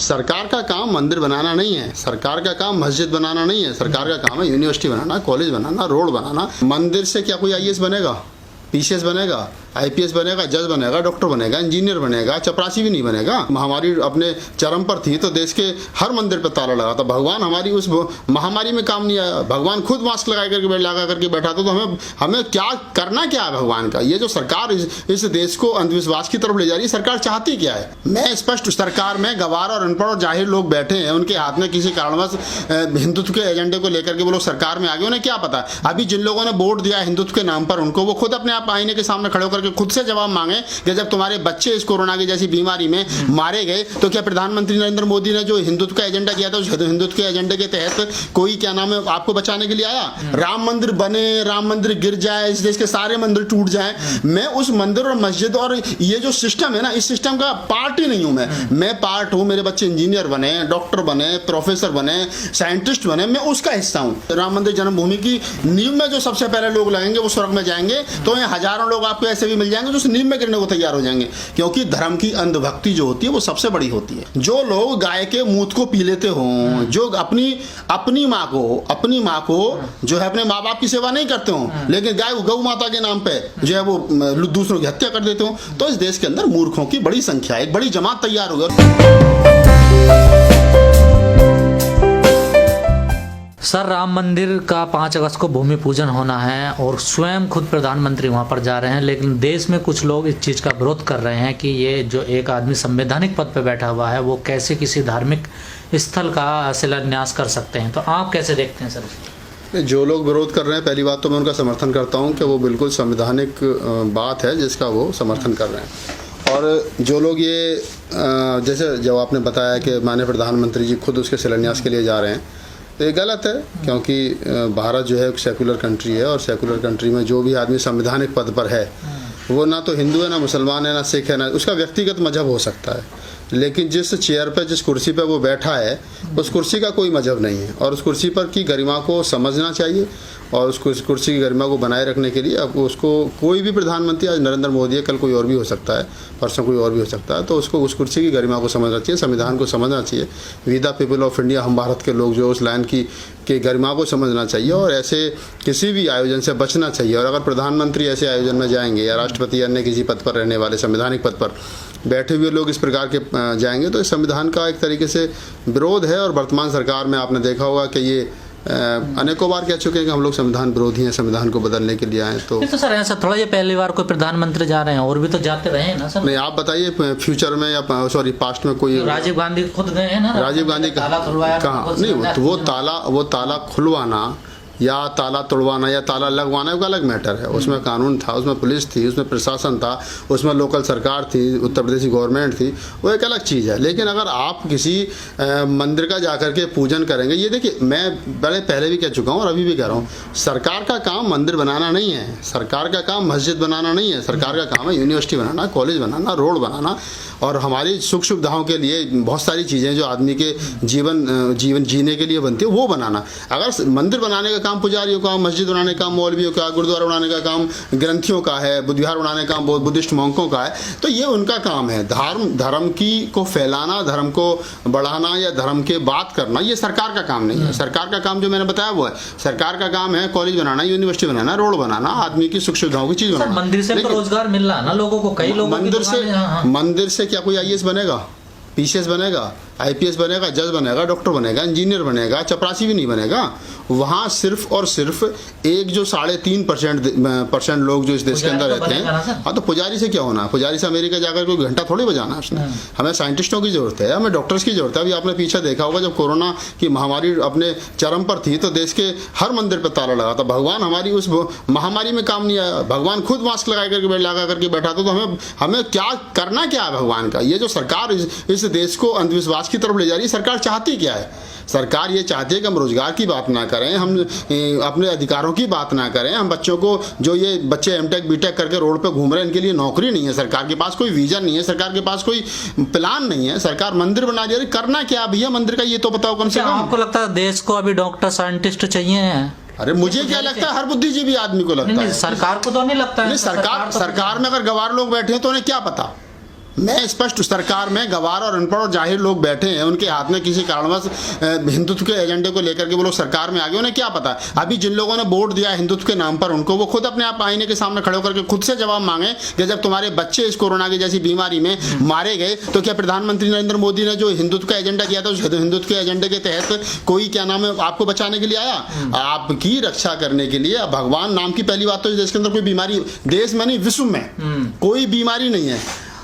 सरकार का काम मंदिर बनाना नहीं है, सरकार का काम मस्जिद बनाना नहीं है, सरकार का काम है यूनिवर्सिटी बनाना, कॉलेज बनाना, रोड बनाना। मंदिर से क्या कोई आईएएस बनेगा, पीसीएस बनेगा, आईपीएस बनेगा, जज बनेगा, डॉक्टर बनेगा, इंजीनियर बनेगा, चपरासी भी नहीं बनेगा। महामारी अपने चरम पर थी तो देश के हर मंदिर पर ताला लगा था। भगवान हमारी उस महामारी में काम नहीं आया, भगवान खुद मास्क लगा करके बैठा था। तो हमें क्या करना क्या है भगवान का? ये जो सरकार इस देश को अंधविश्वास की तरफ ले जा रही है, सरकार चाहती क्या है? मैं स्पष्ट, सरकार में गवार और अनपढ़ और जाहिर लोग बैठे हैं, उनके हाथ में किसी कारणवश हिंदुत्व के एजेंडे को लेकर के वो लोग सरकार में आ गए। उन्हें क्या पता? अभी जिन लोगों ने वोट दिया हिंदुत्व के नाम पर, उनको वो खुद अपने आप आईने के सामने खड़े होकर के खुद से जवाब मांगे कि जब तुम्हारे बच्चे इस कोरोना की जैसी बीमारी में मारे गए तो क्या प्रधानमंत्री नरेंद्र मोदी ने जो हिंदुत्व का एजेंडा किया था उस हिंदुत्व के एजेंडे के तहत कोई क्या नाम है आपको बचाने के लिए आया? राम मंदिर बने, राम मंदिर गिर जाए, इस देश के सारे मंदिर टूट जाए, मैं उस मंदिर और मस्जिद और ये जो सिस्टम है ना, इस सिस्टम का पार्ट ही नहीं हूं। मैं पार्ट हूं, मेरे बच्चे इंजीनियर बने, डॉक्टर बने, प्रोफेसर बने, साइंटिस्ट बने, मैं उसका हिस्सा हूं। राम मंदिर जन्मभूमि की नींव में जो सबसे पहले लोग लगेंगे वो स्वर्ग में जाएंगे। तो ये हजारों लोग आपको ऐसे भी मिल जाएंगे जो नींव में गिरने को तैयार हो जाएंगे, क्योंकि धर्म की अंधभक्ति जो होती है वो सबसे बड़ी होती है। जो लोग गाय के मूत्र को पी लेते हों, जो अपनी माँ को जो है अपने माँ बाप की सेवा नहीं करते हों, लेकिन गाय गौ माता के नाम पे जो है वो दूसरों की हत्या कर देते हों, तो इस देश के अंदर मूर्खों की बड़ी संख्या, एक बड़ी जमात तैयार हो गई। सर, राम मंदिर का 5 अगस्त को भूमि पूजन होना है और स्वयं खुद प्रधानमंत्री वहां पर जा रहे हैं, लेकिन देश में कुछ लोग इस चीज़ का विरोध कर रहे हैं कि ये जो एक आदमी संवैधानिक पद पर बैठा हुआ है वो कैसे किसी धार्मिक स्थल का शिलान्यास कर सकते हैं। तो आप कैसे देखते हैं सर? जो लोग विरोध कर रहे हैं, पहली बात तो मैं उनका समर्थन करता हूं कि वो बिल्कुल संवैधानिक बात है जिसका वो समर्थन कर रहे हैं। और जो लोग ये जैसे जब आपने बताया कि माननीय प्रधानमंत्री जी खुद उसके शिलान्यास के लिए जा रहे हैं, तो ये गलत है, क्योंकि भारत जो है एक सेकुलर कंट्री है और सेकुलर कंट्री में जो भी आदमी संवैधानिक पद पर है वो ना तो हिंदू है, ना मुसलमान है, ना सिख है, ना उसका व्यक्तिगत मजहब हो सकता है, लेकिन जिस चेयर पे, जिस कुर्सी पे वो बैठा है उस कुर्सी का कोई मजहब नहीं है और उस कुर्सी पर की गरिमा को समझना चाहिए। और उस कुर्सी की गरिमा को बनाए रखने के लिए अब उसको कोई भी प्रधानमंत्री, आज नरेंद्र मोदी है, कल कोई और भी हो सकता है, परसों कोई और भी हो सकता है, तो उसको उस कुर्सी की गरिमा को समझना चाहिए, संविधान को समझना चाहिए। We the people of India, हम भारत के लोग जो उस लाइन की गरिमा को समझना चाहिए और ऐसे किसी भी आयोजन से बचना चाहिए। और अगर प्रधानमंत्री ऐसे आयोजन में जाएंगे या राष्ट्रपति अन्य किसी पद पर रहने वाले संवैधानिक पद पर बैठे हुए लोग इस प्रकार के जाएंगे, तो इस संविधान का एक तरीके से विरोध है। और वर्तमान सरकार में आपने देखा होगा कि ये अनेकों बार कह चुके हैं कि हम लोग संविधान विरोधी हैं, संविधान को बदलने के लिए आए। तो सर ऐसा थोड़ा, ये पहली बार कोई प्रधानमंत्री जा रहे हैं, और भी तो जाते रहे हैं ना सर? नहीं, आप बताइए फ्यूचर में या पास्ट में कोई? राजीव गांधी खुद गए हैं ना, राजीव गांधी कहाँ? नहीं, वो ताला खुलवाना या ताला तोड़वाना या ताला लगवाना एक अलग मैटर है। उसमें कानून था, उसमें पुलिस थी, उसमें प्रशासन था, उसमें लोकल सरकार थी, उत्तर प्रदेश की गवर्नमेंट थी, वो एक अलग चीज़ है। लेकिन अगर आप किसी मंदिर का जाकर के पूजन करेंगे, ये देखिए, मैं बड़े पहले भी कह चुका हूँ और अभी भी कह रहा हूँ, सरकार का काम मंदिर बनाना नहीं है, सरकार का काम मस्जिद बनाना नहीं है, सरकार का काम है यूनिवर्सिटी बनाना, कॉलेज बनाना, रोड बनाना और हमारी सुख सुविधाओं के लिए बहुत सारी चीज़ें जो आदमी के जीवन जीने के लिए बनती है वो बनाना। अगर मंदिर बनाने का काम पुजारियों का, मस्जिद बनाने का मौलवियों का, गुरुद्वारा बनाने का काम ग्रंथियों का है, बुद्धिविहार बनाने का काम बुद्धिस्ट मॉन्कों का है, तो ये उनका काम है। धर्म को फैलाना, धर्म को बढ़ाना या धर्म के बात करना, ये सरकार का काम नहीं है। सरकार का काम जो मैंने बताया वो है, सरकार का काम है कॉलेज बनाना, यूनिवर्सिटी बनाना, रोड बनाना, आदमी की सुख सुविधाओं की चीज बनाना। मंदिर से रोजगार मिल रहा है ना लोगों को, कई लोगों मंदिर से क्या कोई आईएएस बनेगा, पीसीएस बनेगा, आईपीएस बनेगा, जज बनेगा, डॉक्टर बनेगा, इंजीनियर बनेगा, चपरासी भी नहीं बनेगा। वहाँ सिर्फ और सिर्फ एक जो 3.5% लोग जो इस देश के अंदर रहते हैं, हाँ, तो पुजारी से क्या होना? पुजारी से अमेरिका जाकर कोई घंटा थोड़ी बजाना है उसने। हमें साइंटिस्टों की जरूरत है, हमें डॉक्टर्स की जरूरत है। अभी आपने पीछे देखा होगा जब कोरोना की महामारी अपने चरम पर थी तो देश के हर मंदिर पर ताला लगा था। भगवान हमारी उस महामारी में काम नहीं आया, भगवान खुद मास्क लगा करके बैठा था। तो हमें क्या करना क्या है भगवान का? ये जो सरकार इस देश को अंधविश्वास की तरफ ले जा रही है, सरकार चाहती क्या है? सरकार ये चाहती है कि हम रोजगार की बात ना करें, हम अपने अधिकारों की बात ना करें, हम बच्चों को, जो ये बच्चे एमटेक बीटेक करके रोड पे घूम रहे हैं, इनके लिए नौकरी नहीं है, सरकार के पास कोई विजन नहीं है, सरकार के पास कोई प्लान नहीं है। सरकार मंदिर बना दे रही, करना क्या भैया मंदिर का, ये तो बताओ कम से कम। आपको लगता है देश को अभी डॉक्टर साइंटिस्ट चाहिए? अरे मुझे क्या लगता है, हर बुद्धिजीवी आदमी को लगता है। सरकार को तो नहीं लगता है। सरकार में अगर गवार लोग बैठे हैं तो उन्हें क्या पता? मैं स्पष्ट, सरकार में गवार और अनपढ़ और जाहिर लोग बैठे हैं, उनके हाथ में किसी कारणवश हिंदुत्व के एजेंडे को लेकर के वो लोग सरकार में आ गए, उन्हें क्या पता। अभी जिन लोगों ने वोट दिया हिंदुत्व के नाम पर उनको, वो खुद अपने आप आईने के सामने खड़े होकर के खुद से जवाब मांगे कि जब तुम्हारे बच्चे इस कोरोना की जैसी बीमारी में मारे गए तो क्या प्रधानमंत्री नरेंद्र मोदी ने जो हिंदुत्व का एजेंडा किया था उस हिंदुत्व के एजेंडे के तहत कोई क्या नाम है आपको बचाने के लिए आया? आपकी रक्षा करने के लिए। भगवान नाम की पहली बात तो इस देश के अंदर कोई बीमारी, देश में नहीं विश्व में कोई बीमारी नहीं है।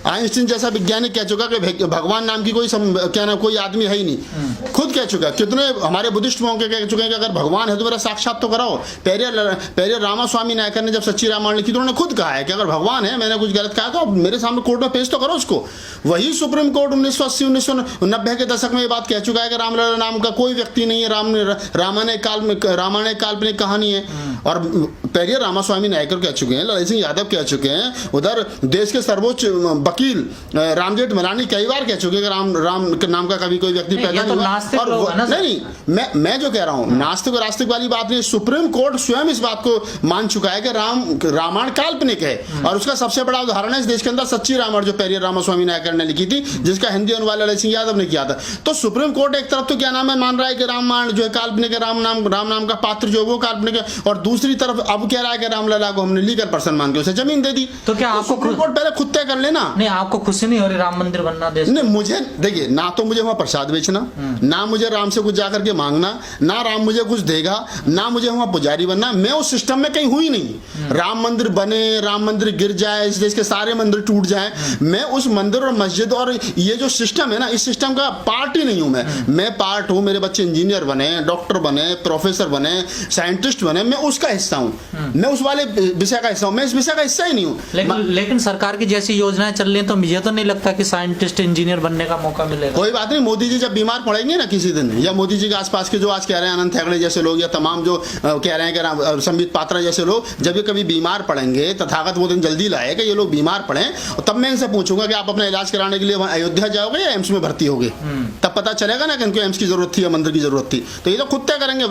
आइंस्टीन जैसा वैज्ञानिक कह चुका कि भगवान नाम की क्या नाम कोई आदमी है ही नहीं, खुद कह चुका। कितने हमारे बुद्धिस्ट मौके कह चुके हैं कि अगर भगवान है तो मेरा साक्षात तो कराओ। पेरियर रामास्वामी नायकर ने जब सच्ची रामायण लिखी तो उन्होंने खुद कहा है कि अगर भगवान है, मैंने कुछ गलत कहा तो मेरे सामने कोर्ट में पेश तो करो उसको। वही सुप्रीम कोर्ट 1980-1990 के दशक में ये बात कह चुका है कि रामलला नाम का कोई व्यक्ति नहीं है, रामायण काल्पनिक कहानी है। और पेरियर रामास्वामी नायकर कह चुके हैं, ललित सिंह यादव कह चुके हैं, उधर देश के सर्वोच्च वकील राम जेठमलानी कई बार कह चुके हैं कि राम के नाम का कभी कोई व्यक्ति पैदा नहीं हुआ। और नहीं, मैं जो कह रहा हूं नास्तिक और आस्तिक वाली बात नहीं, सुप्रीम कोर्ट स्वयं इस बात को मान चुका है कि रामायण काल्पनिक है। और उसका सबसे बड़ा उदाहरण है इस देश के अंदर सच्ची रामायण जो पेरियर रामास्वामी नायकर ने लिखी थी, जिसका हिंदी अनुवाद ललित सिंह यादव ने किया था। तो सुप्रीम कोर्ट एक तरफ तो क्या नाम है मान रहा है कि रामायण जो है काल्पनिक है, राम नाम का पात्र जो है वो काल्पनिक है, और दूसरी तरफ अब कह रहा है कि रामलला को हमने लीगल पर्सन मान के उसे जमीन दे दी। तो क्या आपको सुप्रीम कोर्ट पहले खुद तय कर लेना। नहीं, आपको खुशी नहीं हो रही राम मंदिर बनना देश? नहीं, मुझे देखिए, ना तो मुझे वहां प्रसाद बेचना, ना मुझे राम से कुछ जाकर के मांगना, ना राम मुझे कुछ देगा, ना मुझे वहां पुजारी बनना। मैं उस सिस्टम में कहीं हुई नहीं। राम मंदिर बने, राम मंदिर गिर जाए, इस देश के सारे मंदिर टूट जाए, मैं उस मंदिर और मस्जिद और ये जो सिस्टम है ना, इस सिस्टम का पार्ट ही नहीं हूं। मैं पार्ट हूं, मेरे बच्चे इंजीनियर बने, डॉक्टर बने, प्रोफेसर बने, साइंटिस्ट बने, मैं उसका हिस्सा हूं। मैं उस वाले विषय का हिस्सा हूं, मैं इस विषय का हिस्सा ही नहीं हूं। लेकिन सरकार की जैसी योजनाएं चल रही हैं तो मुझे तो नहीं लगता कि साइंटिस्ट इंजीनियर बनने का मौका मिलेगा। कोई बात नहीं, मोदी जी जब बीमार पड़ेंगे ना किसी दिन, या मोदी जी के आसपास के जो आज कह रहे हैं अनंत हेगड़े जैसे लोग, या तमाम जो कह रहे हैं कि संबित पात्रा जैसे लोग, जब ये कभी बीमार पड़ेंगे, तथागत वो दिन जल्दी लाए कि ये लोग बीमार पड़े, तब मैं इनसे पूछूंगा कि आप अपना इलाज कराने के लिए वहां अयोध्या जाओगे या एम्स में भर्ती होगे? तब पता चलेगा ना कि इनको एम्स की जरूरत थी या मंदिर की जरूरत थी। तो ये तो खुद तय करेंगे,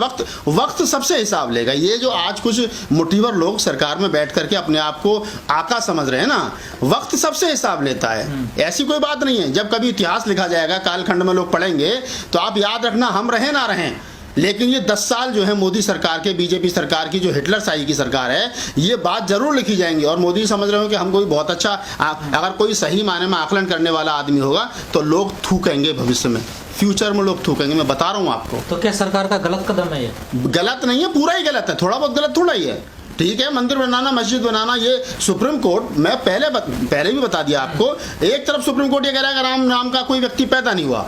वक्त सबसे हिसाब लेगा। ये जो आज कुछ मुठीवर लोग सरकार में बैठ करके अपने आप को आका समझ रहे हैं ना, वक्त सबसे हिसाब लेता है। ऐसी कोई बात नहीं है। जब कभी इतिहास लिखा जाएगा, कालखंड में लोग पढ़ेंगे, तो आप याद रखना, हम रहे ना रहें, लेकिन ये 10 साल जो है मोदी सरकार के, बीजेपी सरकार की, जो हिटलर शाही की सरकार है, ये बात जरूर लिखी जाएंगी। और मोदी समझ रहे हो कि हम कोई बहुत अच्छा, अगर कोई सही मायने में आकलन करने वाला आदमी होगा तो लोग थूकेंगे भविष्य में, फ्यूचर में लोग थूकेंगे, मैं बता रहा हूं आपको। तो क्या सरकार का गलत कदम है ये? गलत नहीं है, पूरा ही गलत है, थोड़ा बहुत गलत थोड़ा ही है। ठीक है, मंदिर बनाना, मस्जिद बनाना, ये सुप्रीम कोर्ट, मैं पहले भी बता दिया आपको, एक तरफ सुप्रीम कोर्ट ये कह रहा है कि राम नाम का कोई व्यक्ति पैदा नहीं हुआ,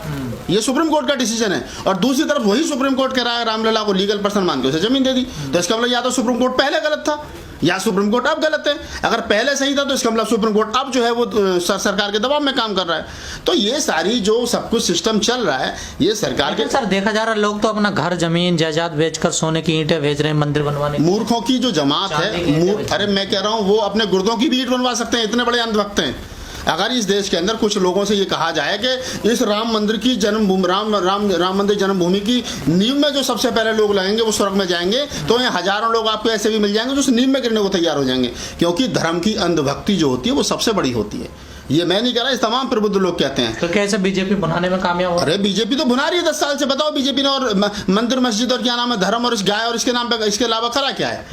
ये सुप्रीम कोर्ट का डिसीजन है, और दूसरी तरफ वही सुप्रीम कोर्ट कह रहा है रामलला को लीगल पर्सन मान के उसे जमीन दे दी। तो इसका मतलब या तो सुप्रीम कोर्ट पहले गलत था या सुप्रीम कोर्ट अब गलत है। अगर पहले सही था तो इसका मतलब सुप्रीम कोर्ट अब जो है वो सरकार के दबाव में काम कर रहा है। तो ये सारी जो सब कुछ सिस्टम चल रहा है, ये सरकार के, सर देखा जा रहा है लोग तो अपना घर जमीन जायदाद बेचकर सोने की ईंटें भेज रहे हैं मंदिर बनवाने। मूर्खों की जो जमात है, अरे मैं कह रहा हूँ, वो अपने गुर्दों की भी ईंट बनवा सकते हैं, इतने बड़े अंधभक्त हैं। अगर इस देश के अंदर कुछ लोगों से ये कहा जाए कि इस राम मंदिर की जन्मभूमि, राम मंदिर जन्मभूमि की नींव में जो सबसे पहले लोग लगेंगे वो स्वर्ग में जाएंगे, तो ये हजारों लोग आपको ऐसे भी मिल जाएंगे जो उस नींव में गिरने को तैयार हो जाएंगे। क्योंकि धर्म की अंधभक्ति जो होती है वो सबसे बड़ी होती है। ये मैं नहीं कह रहा, इस तमाम प्रबुद्ध लोग कहते हैं। तो कैसे बीजेपी बनाने में कामयाब हो? अरे बीजेपी तो बना रही है 10 साल से, बताओ बीजेपी ने, और मंदिर मस्जिद और क्या नाम है, धर्म और इस गाय और इसके नाम पे, इसके अलावा करा क्या है?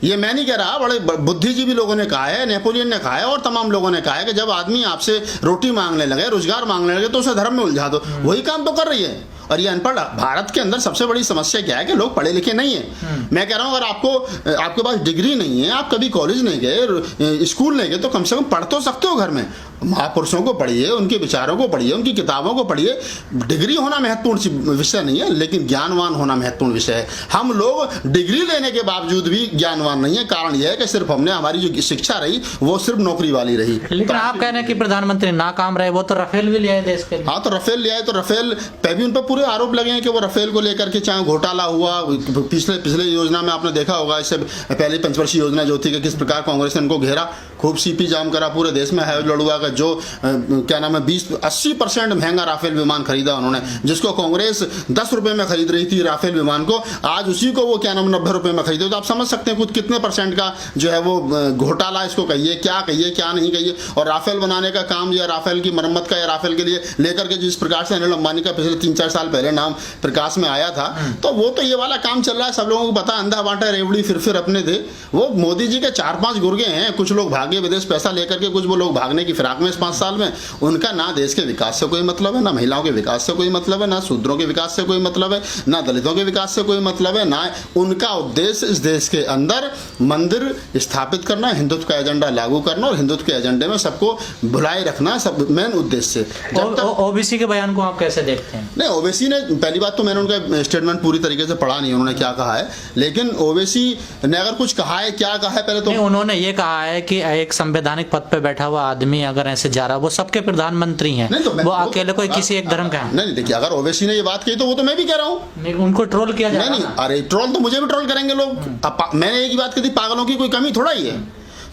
ये मैं नहीं कह रहा, बड़े बुद्धिजीवी लोगों ने कहा है, नेपोलियन ने कहा है, और तमाम लोगों ने कहा है कि जब आदमी आपसे रोटी मांगने लगे, रोजगार मांगने लगे, तो उसे धर्म में उलझा दो। वही काम तो कर रही है। और ये अनपढ़, भारत के अंदर सबसे बड़ी समस्या क्या है कि लोग पढ़े लिखे नहीं है। मैं कह रहा हूं, अगर आपके पास डिग्री नहीं है, आप कभी कॉलेज नहीं गए, स्कूल नहीं गए, तो कम से कम पढ़ तो सकते हो घर में। महापुरुषों को पढ़िए, उनके विचारों को पढ़िए, उनकी किताबों को पढ़िए। डिग्री होना महत्वपूर्ण विषय नहीं है, लेकिन ज्ञानवान होना महत्वपूर्ण विषय है। हम लोग डिग्री लेने के बावजूद भी ज्ञानवान नहीं है। कारण यह है कि सिर्फ हमने, हमारी जो शिक्षा रही वो सिर्फ नौकरी वाली रही। लेकिन आप कह रहे हैं कि प्रधानमंत्री नाकाम रहे, वो तो राफेल भी ले आए देश के लिए। हाँ, तो राफेल ले आए, तो राफेल पे भी उन पर पूरे आरोप लगे हैं कि वो राफेल को लेकर के चाहे घोटाला हुआ। पिछले योजना में आपने देखा होगा, इससे पहले पंचवर्षीय योजना जो थी कि किस प्रकार कांग्रेस ने उनको घेरा, खूब सीपी जाम करा पूरे देश में है लड़ुआ का, जो क्या नाम है 20-80% महंगा राफेल विमान खरीदा उन्होंने, जिसको कांग्रेस 10 रुपए में खरीद रही थी राफेल विमान को, आज उसी को वो क्या नाम 90 रुपए में खरीदे। तो आप समझ सकते हैं कुछ कितने परसेंट का जो है वो घोटाला इसको कहिए क्या नहीं कहिए। और राफेल बनाने का काम या राफेल की मरम्मत का या राफेल के लिए लेकर के जिस प्रकार से अनिल अंबानी का पिछले 3-4 साल पहले नाम प्रकाश में आया था, तो वो तो ये वाला काम चल रहा है, सब लोगों को पता, अंधा बांटा रेवड़ी फिर अपने थे। वो मोदी जी के 4-5 गुर्गे हैं, कुछ लोग भागे विदेश पैसा लेकर के, कुछ वो लोग भागने की फिराक में इस 5 साल में। उनका ना देश के विकास से कोई मतलब है, ना महिलाओं के विकास से कोई मतलब है, ना शूद्रों के विकास से कोई मतलब है, ना दलितों के विकास से कोई मतलब है, ना उनका उद्देश्य इस देश के अंदर मंदिर स्थापित करना, हिंदुत्व का एजेंडा लागू करना और हिंदुत्व के एजेंडे में सबको भुलाए रखना, सब मेन उद्देश्य से। ओबीसी के बयान को आप कैसे देखते हैं? नहीं, ओवैसी ने, पहली बात तो मैंने उनका स्टेटमेंट पूरी तरीके से पढ़ा नहीं उन्होंने क्या कहा है, लेकिन ओवैसी ने अगर कुछ कहा है, क्या कहा है पहले तो उन्होंने ये कहा है कि एक संवैधानिक पद पे बैठा हुआ आदमी अगर ऐसे जा रहा है, वो सबके प्रधानमंत्री हैं, तो वो अकेले कोई किसी एक धर्म का है। नहीं, देखिए अगर ओवैसी ने ये बात कही तो वो तो मैं भी कह रहा हूँ, उनको ट्रोल किया जा रहा है। नहीं, अरे ट्रोल तो मुझे भी ट्रोल करेंगे लोग। अब मैंने एक ही बात कही थी, पागलों की कोई कमी थोड़ा ही है।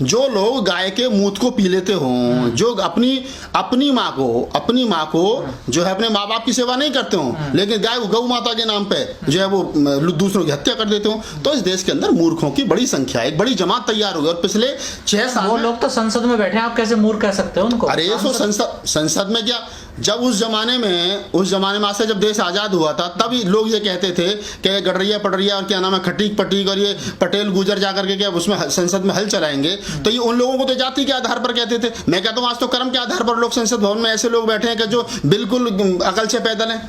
जो लोग गाय के मूत को पी लेते हों, जो अपनी माँ को जो है अपने माँ बाप की सेवा नहीं करते हों, लेकिन गौ माता के नाम पे जो है वो दूसरों की हत्या कर देते हों, तो इस देश के अंदर मूर्खों की बड़ी संख्या, एक बड़ी जमात तैयार हुई। और पिछले 6 साल वो लोग तो संसद में बैठे हैं, आप कैसे मूर्ख कह सकते हो उनको? अरे सो संसद में क्या, जब उस जमाने में आज से जब देश आजाद हुआ था, तब लोग ये कहते थे कि गडरिया पडरिया और क्या नाम है खटीक पटीक और ये पटेल गुजर जाकर के क्या उसमें संसद में हल चलाएंगे, तो ये उन लोगों को तो जाति के आधार पर कहते थे। मैं कहता हूँ आज तो कर्म के आधार पर लोग संसद भवन में ऐसे लोग बैठे हैं कि जो बिल्कुल अकल से पैदल हैं,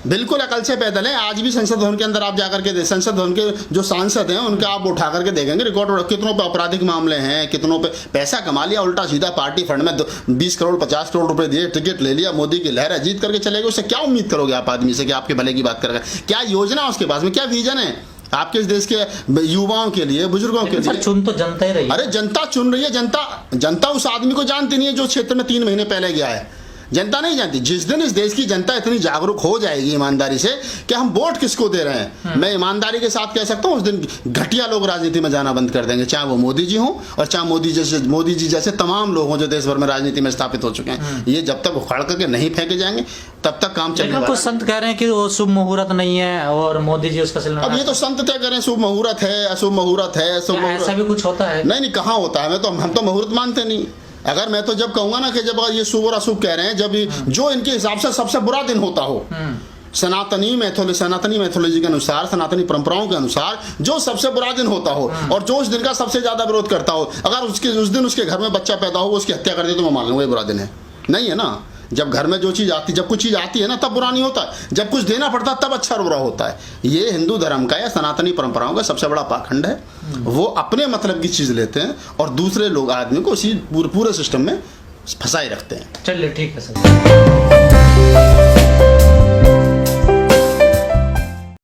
बिल्कुल अकल से पैदल है। आज भी संसद भवन के अंदर आप जाकर के संसद भवन के जो सांसद हैं उनका आप उठा करके देखेंगे रिकॉर्ड, कितनों पे आपराधिक मामले हैं, कितनों पे पैसा कमा लिया उल्टा सीधा पार्टी फंड में 20 करोड़ 50 करोड़ रुपए दिए, टिकट ले लिया, मोदी की लहर है, जीत करके चले गए। उससे क्या उम्मीद करोगे आप आदमी से कि आपके भले की बात करेगा? क्या योजना उसके पास में, क्या विजन है आपके इस देश के युवाओं के लिए, बुजुर्गों के लिए? चुन तो जनता ही रही है। अरे जनता चुन रही है, जनता उस आदमी को जानती नहीं है जो क्षेत्र में 3 महीने पहले गया है। जनता नहीं जानती। जिस दिन इस देश की जनता इतनी जागरूक हो जाएगी ईमानदारी से कि हम वोट किसको दे रहे हैं, मैं ईमानदारी के साथ कह सकता हूं उस दिन घटिया लोग राजनीति में जाना बंद कर देंगे, चाहे वो मोदी जी हों और चाहे मोदी जी जैसे तमाम लोग हों जो देश भर में राजनीति में स्थापित हो चुके हैं। ये जब तक उखाड़ करके नहीं फेंके जाएंगे तब तक काम चलेगा। कुछ संत कह रहे हैं कि वो शुभ मुहूर्त नहीं है और मोदी जी उसका सिलना। अब ये तो संत तय करें शुभ मुहूर्त है अशुभ मुहूर्त है, ऐसा भी कुछ होता है? नहीं, कहाँ होता है। हम तो मुहूर्त मानते नहीं। अगर मैं तो जब कहूंगा ना कि जब ये शुभ और अशुभ कह रहे हैं, जब जो इनके हिसाब से सबसे बुरा दिन होता हो, सनातनी मैथोलॉजी के अनुसार, सनातनी परंपराओं के अनुसार जो सबसे बुरा दिन होता हो और जो उस दिन का सबसे ज्यादा विरोध करता हो, अगर उस दिन उसके घर में बच्चा पैदा हो, उसकी हत्या कर दे, तो मैं मान लूंगा ये बुरा दिन है। नहीं है ना? जब घर में जो चीज आती, जब कुछ चीज आती है ना तब बुरा नहीं होता, जब कुछ देना पड़ता तब अच्छा बुरा होता है। ये हिंदू धर्म का या सनातनी परंपराओं का सबसे बड़ा पाखंड है। वो अपने मतलब की चीज लेते हैं और दूसरे लोग आदमी को उसी पूरे सिस्टम में फंसाए रखते हैं। चलिए ठीक है सर।